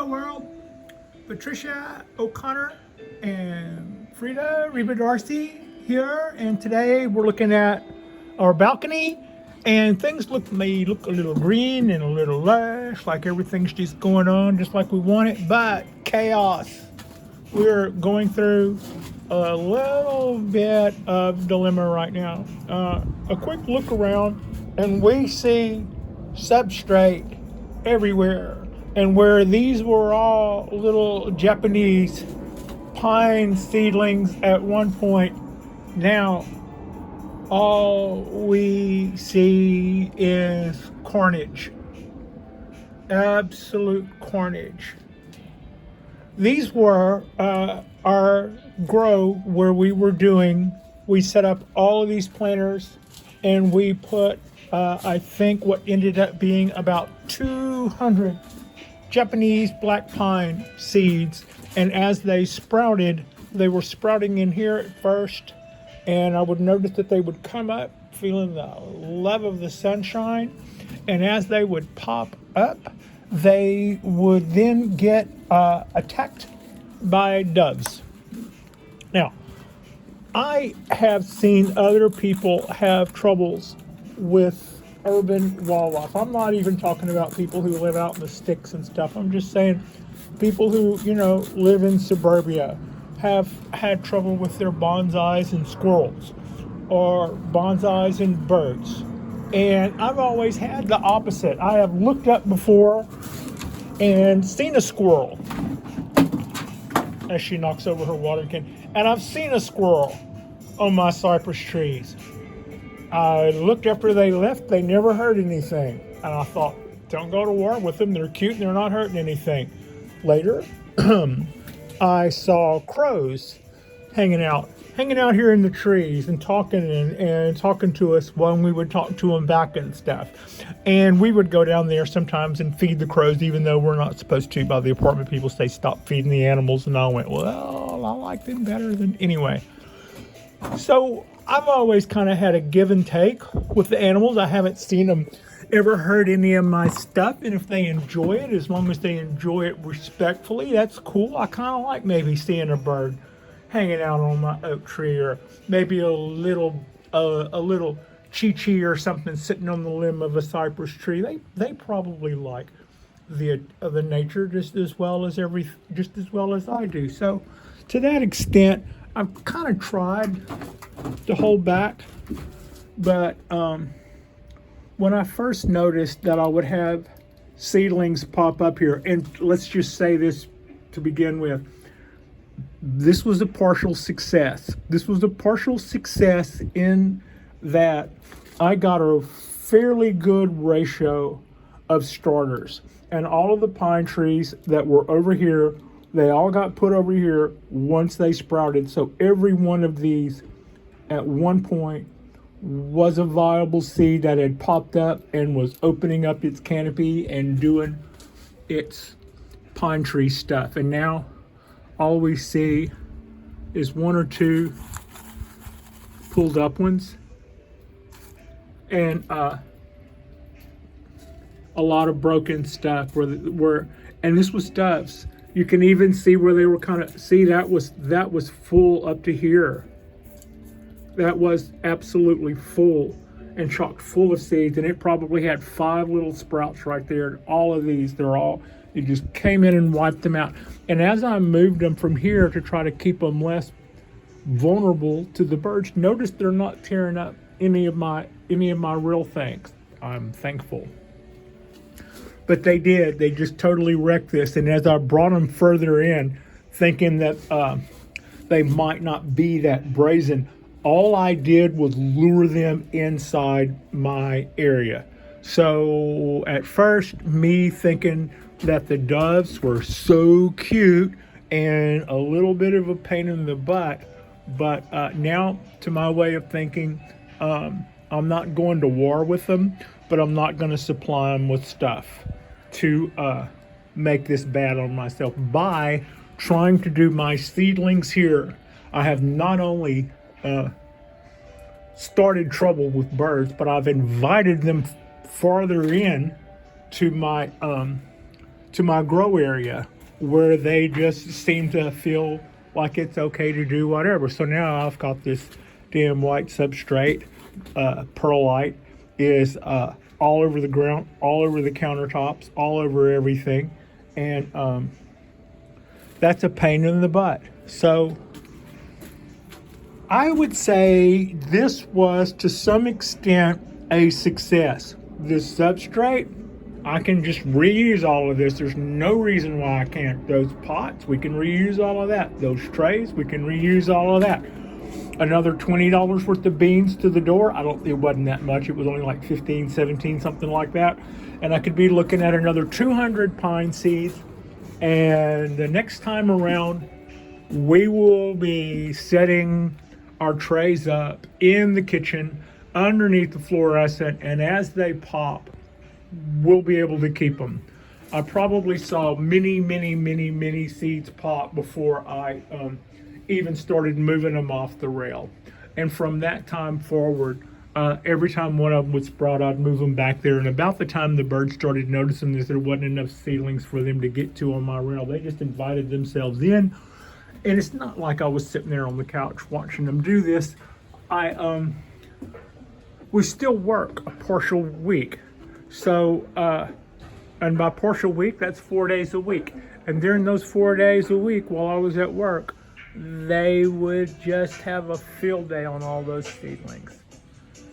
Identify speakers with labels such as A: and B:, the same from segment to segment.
A: world. Patricia O'Connor and Frida Reba Darcy here, and today we're looking at our balcony, and things may look a little green and a little lush, like everything's just going on just like we want it, but chaos. We're going through a little bit of dilemma right now. A quick look around and we see substrate everywhere. And where these were all little Japanese pine seedlings at one point, now all we see is carnage. Absolute carnage. These were our grow where we set up all of these planters, and we put, I think what ended up being about 200 Japanese black pine seeds, and as they sprouted, they were sprouting in here at first, and I would notice that they would come up feeling the love of the sunshine, and as they would pop up, they would then get attacked by doves. Now, I have seen other people have troubles with urban wildlife. I'm not even talking about people who live out in the sticks and stuff. I'm just saying people who, live in suburbia have had trouble with their bonsais and squirrels, or bonsais and birds. And I've always had the opposite. I have looked up before and seen a squirrel as she knocks over her watering can. And I've seen a squirrel on my cypress trees. I looked after they left, they never hurt anything. And I thought, don't go to war with them. They're cute and they're not hurting anything. Later, I saw crows hanging out here in the trees and talking and talking to us when we would talk to them back and stuff. And we would go down there sometimes and feed the crows, even though we're not supposed to. By the apartment people say stop feeding the animals, and I went, well, I like them better than anyway. So I've always kind of had a give and take with the animals. I haven't seen them ever hurt any of my stuff, and if they enjoy it, as long as they enjoy it respectfully, that's cool. I kind of like maybe seeing a bird hanging out on my oak tree, or maybe a little chi-chi or something sitting on the limb of a cypress tree. They probably like the nature just as well as I do. So to that extent, I've kind of tried to hold back, but when I first noticed that I would have seedlings pop up here, and let's just say this to begin with, this was a partial success. This was a partial success in that I got a fairly good ratio of starters, and all of the pine trees that were over here, they all got put over here once they sprouted. So every one of these at one point was a viable seed that had popped up and was opening up its canopy and doing its pine tree stuff. And now all we see is one or two pulled up ones, and a lot of broken stuff and this was doves. You can even see where they were that was full up to here. That was absolutely full and chock full of seeds, and it probably had 5 little sprouts right there. All of these, it just came in and wiped them out. And as I moved them from here to try to keep them less vulnerable to the birds, notice they're not tearing up any of my real things. I'm thankful. But they did. They just totally wrecked this. And as I brought them further in, thinking that they might not be that brazen, all I did was lure them inside my area. So at first, me thinking that the doves were so cute and a little bit of a pain in the butt, but now to my way of thinking, I'm not going to war with them, but I'm not going to supply them with stuff to make this bad on myself. By trying to do my seedlings here, I have not only started trouble with birds, but I've invited them farther in to my grow area where they just seem to feel like it's okay to do whatever. So now I've got this damn white substrate, perlite is all over the ground, all over the countertops, all over everything, and that's a pain in the butt. So I would say this was to some extent a success. This substrate, I can just reuse all of this. There's no reason why I can't. Those pots, we can reuse all of that. Those trays, we can reuse all of that. Another $20 worth of beans to the door. It wasn't that much. It was only like 15, 17, something like that. And I could be looking at another 200 pine seeds. And the next time around, we will be setting our trays up in the kitchen underneath the fluorescent. And as they pop, we'll be able to keep them. I probably saw many seeds pop before I even started moving them off the rail. And from that time forward, every time one of them would sprout, I'd move them back there. And about the time the birds started noticing that there wasn't enough seedlings for them to get to on my rail, they just invited themselves in. And it's not like I was sitting there on the couch watching them do this. We still work a partial week. So, and by partial week, that's 4 days a week. And during those 4 days a week while I was at work, they would just have a field day on all those seedlings.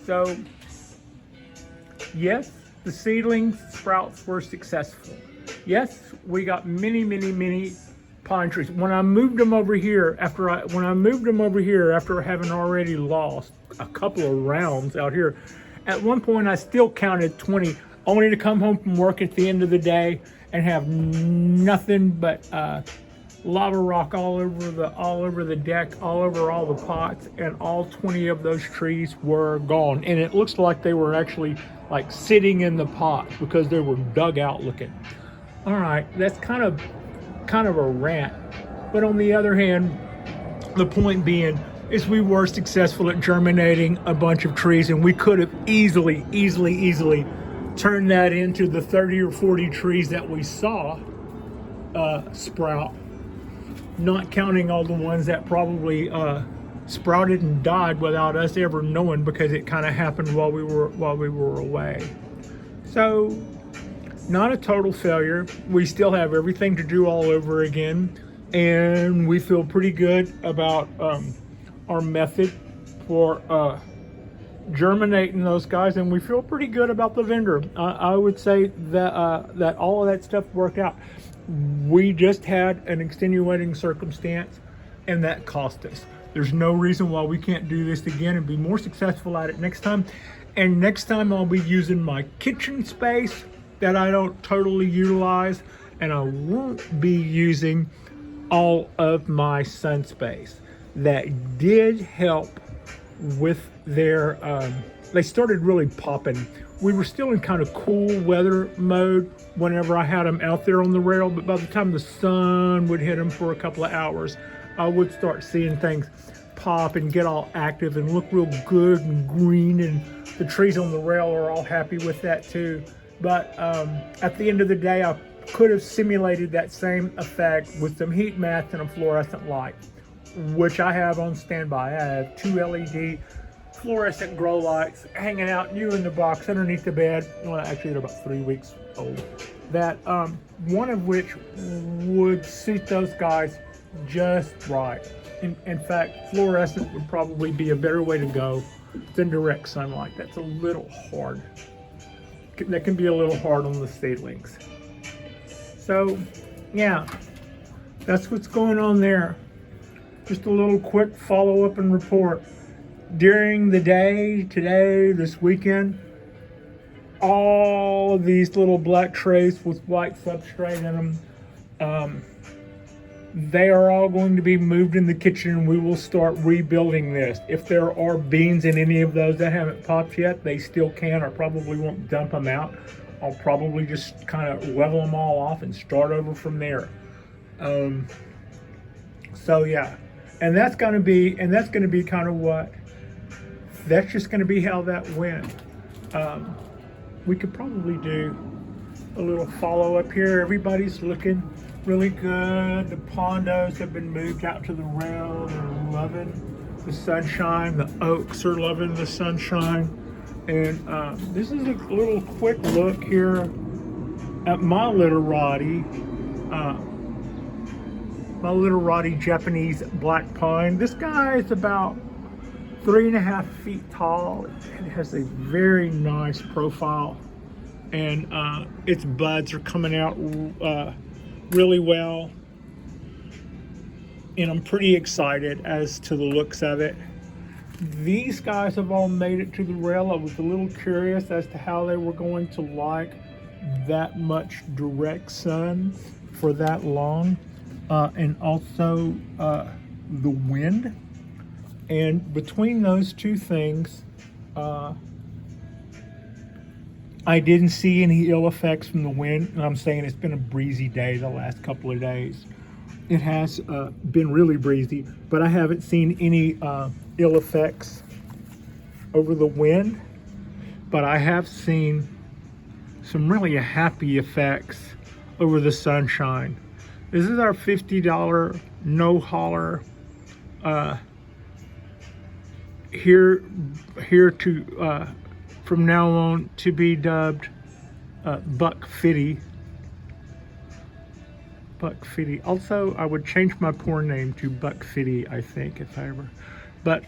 A: So, yes, the seedlings sprouts were successful. Yes, we got many pine trees. When I moved them over here, after having already lost a couple of rounds out here, at one point I still counted 20, only to come home from work at the end of the day and have nothing but lava rock all over the deck, all over all the pots, and all 20 of those trees were gone. And it looks like they were actually like sitting in the pot because they were dug out looking. All right, that's kind of a rant. But on the other hand, the point being is we were successful at germinating a bunch of trees, and we could have easily turned that into the 30 or 40 trees that we saw sprout, not counting all the ones that probably sprouted and died without us ever knowing, because it kind of happened while we were away. So not a total failure. We still have everything to do all over again, and we feel pretty good about our method for germinating those guys, and we feel pretty good about the vendor. I would say that that all of that stuff worked out. We just had an extenuating circumstance, and that cost us. There's no reason why we can't do this again and be more successful at it next time. And next time I'll be using my kitchen space that I don't totally utilize, and I won't be using all of my sun space. That did help with their, they started really popping. We were still in kind of cool weather mode whenever I had them out there on the rail, but by the time the sun would hit them for a couple of hours, I would start seeing things pop and get all active and look real good and green, and the trees on the rail are all happy with that too. But at the end of the day, I could have simulated that same effect with some heat mats and a fluorescent light, which I have on standby. I have 2 LED fluorescent grow lights hanging out new in the box underneath the bed. Well, actually they're about 3 weeks old. That one of which would suit those guys just right. In fact, fluorescent would probably be a better way to go than direct sunlight. That's a little hard. That can be a little hard on the seedlings. So yeah, that's what's going on there. Just a little quick follow-up and report. During the day, today, this weekend, all of these little black trays with white substrate in them, they are all going to be moved in the kitchen, and we will start rebuilding this. If there are beans in any of those that haven't popped yet, they still can. I probably won't dump them out. I'll probably just kind of level them all off and start over from there. So yeah, and that's going to be kind of what. That's just going to be how that went. We could probably do a little follow up here. Everybody's looking really good. The pondos have been moved out to the rail. They're loving the sunshine. The oaks are loving the sunshine. And this is a little quick look here at my literati. My literati Japanese black pine. This guy is about 3.5 feet tall. It has a very nice profile, and its buds are coming out really well. And I'm pretty excited as to the looks of it. These guys have all made it to the rail. I was a little curious as to how they were going to like that much direct sun for that long, and also the wind. And between those two things, I didn't see any ill effects from the wind. And I'm saying it's been a breezy day the last couple of days. It has been really breezy, but I haven't seen any ill effects over the wind. But I have seen some really happy effects over the sunshine. This is our $50 no holler here to from now on to be dubbed Buck Fitty. Buck Fitty. Also, I would change my porn name to Buck Fitty, I think, if I ever. But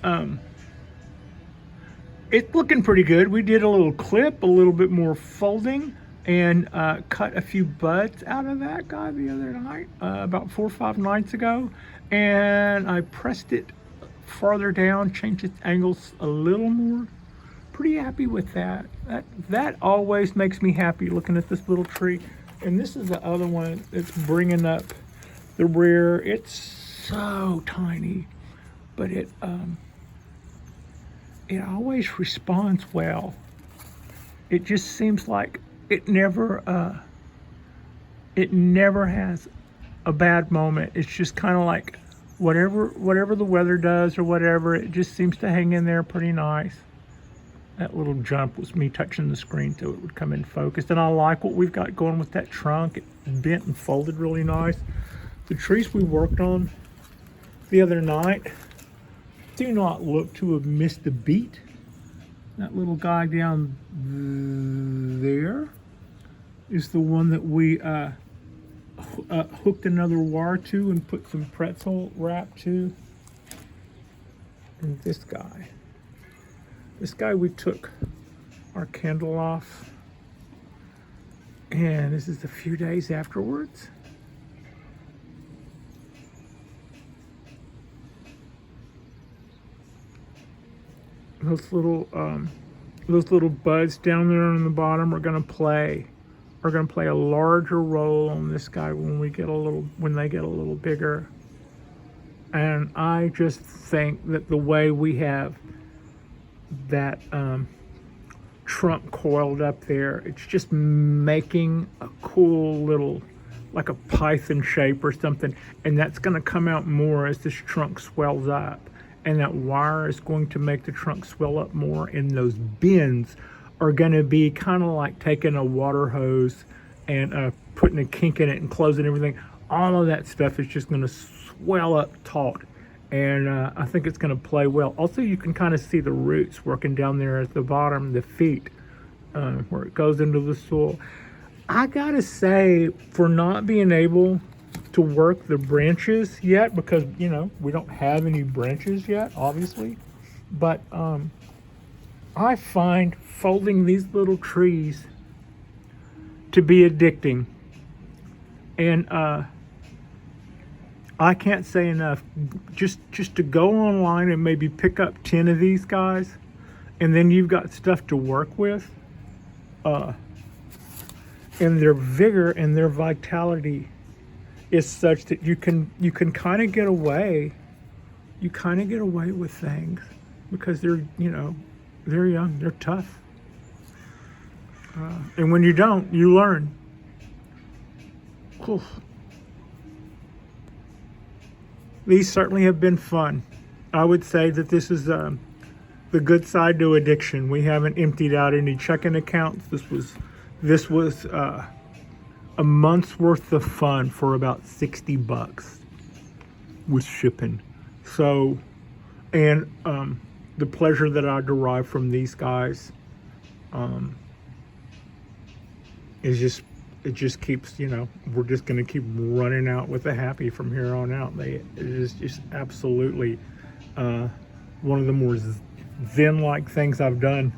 A: it's looking pretty good. We did a little clip, a little bit more folding, and cut a few buds out of that guy the other night, about 4 or 5 nights ago. And I pressed it farther down, changed its angles a little more. Pretty happy with that. That always makes me happy, looking at this little tree. And this is the other one that's bringing up the rear. It's so tiny, but it always responds well. It just seems like it never has a bad moment. It's just kind of like whatever the weather does or whatever, it just seems to hang in there pretty nice. That little jump was me touching the screen so it would come in focus. And I like what we've got going with that trunk. It bent and folded really nice. The trees we worked on the other night do not look to have missed a beat. That little guy down there is the one that we hooked another wire to and put some pretzel wrap to. And this guy we took our candle off, and this is a few days afterwards. Those little buds down there on the bottom are gonna play a larger role on this guy when they get a little bigger. And I just think that the way we have that trunk coiled up there, it's just making a cool little, like a python shape or something, and that's going to come out more as this trunk swells up, and that wire is going to make the trunk swell up more, and those bends are going to be kind of like taking a water hose and putting a kink in it and closing everything. All of that stuff is just going to swell up taut. And I think it's going to play well. Also, you can kind of see the roots working down there at the bottom, the feet, where it goes into the soil. I got to say, for not being able to work the branches yet, because, we don't have any branches yet, obviously. But I find folding these little trees to be addicting. And I can't say enough. Just to go online and maybe pick up 10 of these guys, and then you've got stuff to work with. And their vigor and their vitality is such that you can kind of get away. You kind of get away with things because they're young, they're tough. And when you don't, you learn. Whew. These certainly have been fun. I would say that this is the good side to addiction. We haven't emptied out any checking accounts. This was a month's worth of fun for about 60 bucks with shipping. So, and the pleasure that I derive from these guys is just, it just keeps, you know, we're just going to keep running out with the happy from here on out. It is just absolutely one of the more zen-like things I've done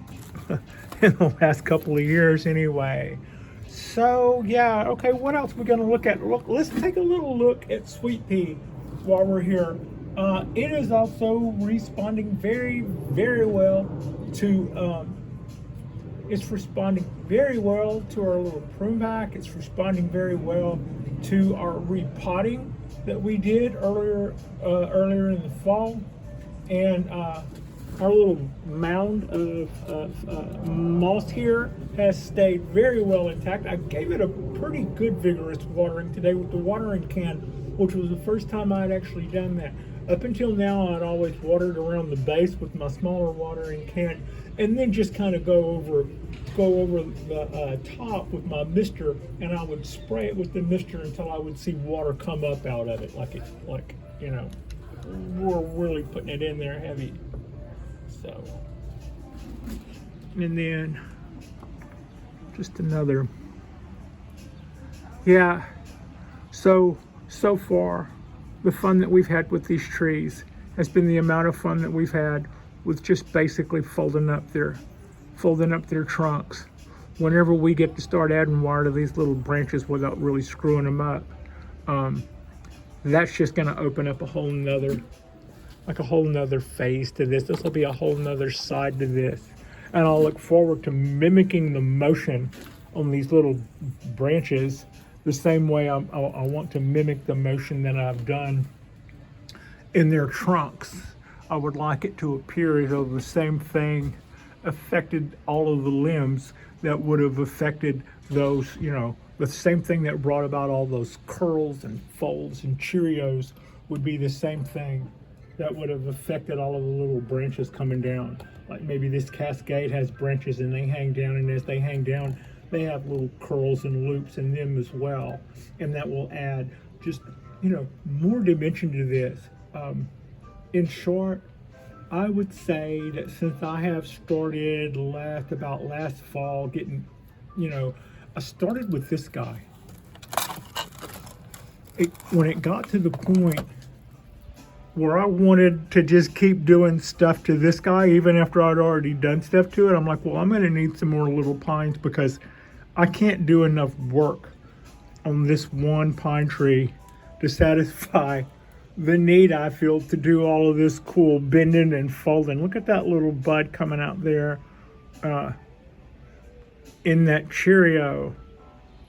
A: in the last couple of years anyway. So yeah, okay, what else are we going to look at? Let's take a little look at sweet pea while we're here. It is also responding very, very well to it's responding very well to our little prune back. It's responding very well to our repotting that we did earlier in the fall, and our little mound of moss here has stayed very well intact. I gave it a pretty good vigorous watering today with the watering can, which was the first time I'd actually done that. Up until now, I'd always watered around the base with my smaller watering can, and then just kind of go over the top with my mister, and I would spray it with the mister until I would see water come up out of it, like you know, we're really putting it in there heavy. So, and then just another, yeah. So far, the fun that we've had with these trees has been the amount of fun that we've had with just basically folding up their trunks. Whenever we get to start adding wire to these little branches without really screwing them up, that's just going to open up a whole nother phase to this. This will be a whole nother side to this, and I'll look forward to mimicking the motion on these little branches the same way I want to mimic the motion that I've done in their trunks. I would like it to appear as though the same thing affected all of the limbs that would have affected those, you know, the same thing that brought about all those curls and folds and Cheerios would be the same thing that would have affected all of the little branches coming down. Like maybe this cascade has branches and they hang down, and as they hang down, they have little curls and loops in them as well. And that will add just, you know, more dimension to this. In short, I would say that since I have started last fall getting, you know, I started with this guy. When it got to the point where I wanted to just keep doing stuff to this guy, even after I'd already done stuff to it, I'm like, well, I'm going to need some more little pines because I can't do enough work on this one pine tree to satisfy the need I feel to do all of this cool bending and folding. Look at that little bud coming out there in that Cheerio.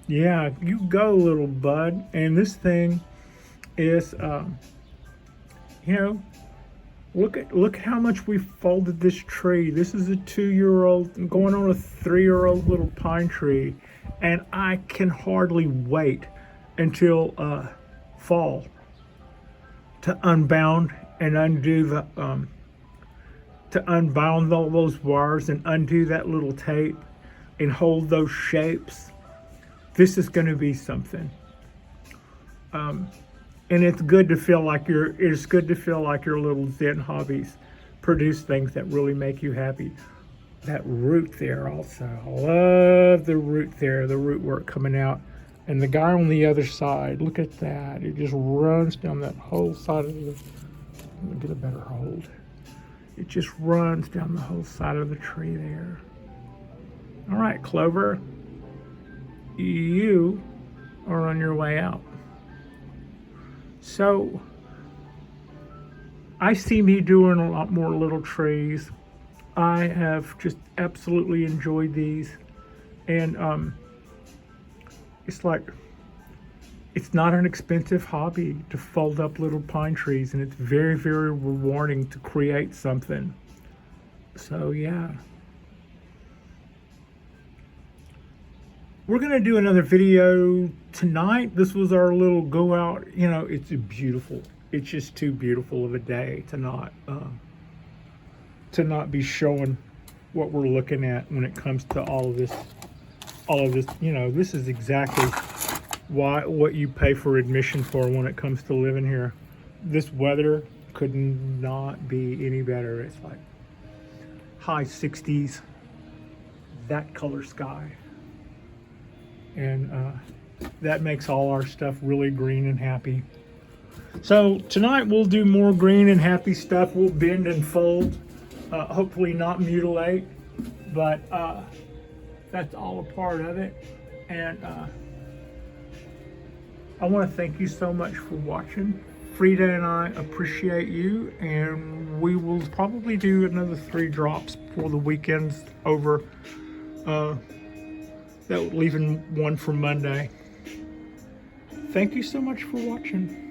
A: Yeah, you go, little bud. And this thing is, you know, look how much we folded this tree. This is a 2-year-old going on a 3-year-old little pine tree, and I can hardly wait until fall to unbound and undo the to unbound all those wires and undo that little tape and hold those shapes. This is going to be something. And it's good to feel like your little Zen hobbies produce things that really make you happy. That root there also, I love the root there, the root work coming out. And the guy on the other side, look at that. It just runs down that whole side of the, let me get a better hold. It just runs down the whole side of the tree there. All right, Clover, you are on your way out. So I see me doing a lot more little trees. I have just absolutely enjoyed these. And it's like, it's not an expensive hobby to fold up little pine trees, and it's very, very rewarding to create something. So yeah. We're gonna do another video tonight. This was our little go out. You know, it's beautiful. It's just too beautiful of a day to not be showing what we're looking at when it comes to all of this. You know, this is exactly what you pay for admission for when it comes to living here. This weather could not be any better. It's like high 60s, that color sky. And that makes all our stuff really green and happy. So tonight we'll do more green and happy stuff. We'll bend and fold, hopefully not mutilate, but that's all a part of it. And I want to thank you so much for watching. Frida and I appreciate you, and we will probably do another 3 drops before the weekend's over. That leaving one for Monday. Thank you so much for watching.